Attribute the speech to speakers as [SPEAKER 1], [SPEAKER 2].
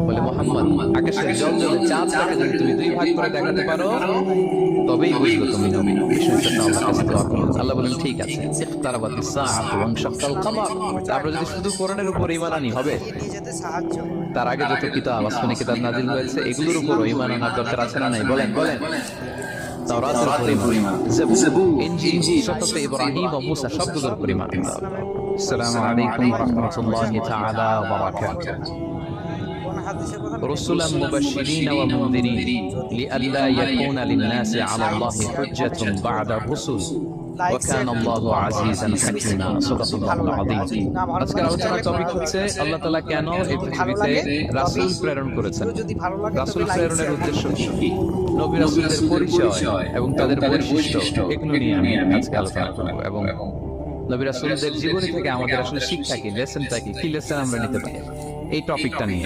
[SPEAKER 1] বলে মোহাম্মদ, আকাশের জলজলে চাঁদটাকে যদি তুমি দুই ভাগ করে দেখাতে পারো তবেই বুঝবো তুমি নবী। বিষ্ণু ইসলাম আল্লাহর কাছে দোয়া করলেন। আল্লাহ বলেন ঠিক আছে, ইখতারাবাতিস সাআতু ওয়ানশাক্কাল কমার। আমরা যদি শুধু কোরআনের উপর ঈমান আনি হবে, তার আগে যত কিতাব, আসমানি কিতাব নাজিল হয়েছে এগুলোর উপর ঈমান আনার দরকার আছে না নাই? বলেন বলেন। তাওরাতের উপর ঈমান, জাবুর, ইনজিল, সুহফে ইব্রাহিম ও মূসা সবগুলোর উপর ঈমান আনতে হবে। আসসালামু আলাইকুম ওয়া রাহমাতুল্লাহি তাআলা ওয়া বারাকাতুহু। رسلا مبشرين ومنذرين لئلا يكون للناس على الله حجة بعد الرسل وكان الله عزيزا حكيما صدق الله العظيم। আজকের আলোচনার টপিক হচ্ছে আল্লাহ তাআলা কেন এই পৃথিবীতে রাসূল প্রেরণ করেছেন। রাসূল প্রেরণের উদ্দেশ্য কি, নবী রাসূলদের পরিচয় এবং তাদের বৈশিষ্ট্য, এগুলো নিয়ে আমি আজকে আলোচনা করব এবং নবী রাসূলদের জীবনী থেকে আমাদের আসলে শিক্ষা কি, লেসনটা কি, কি লেসন আমরা নিতে পারি, এই টপিকটা নিয়ে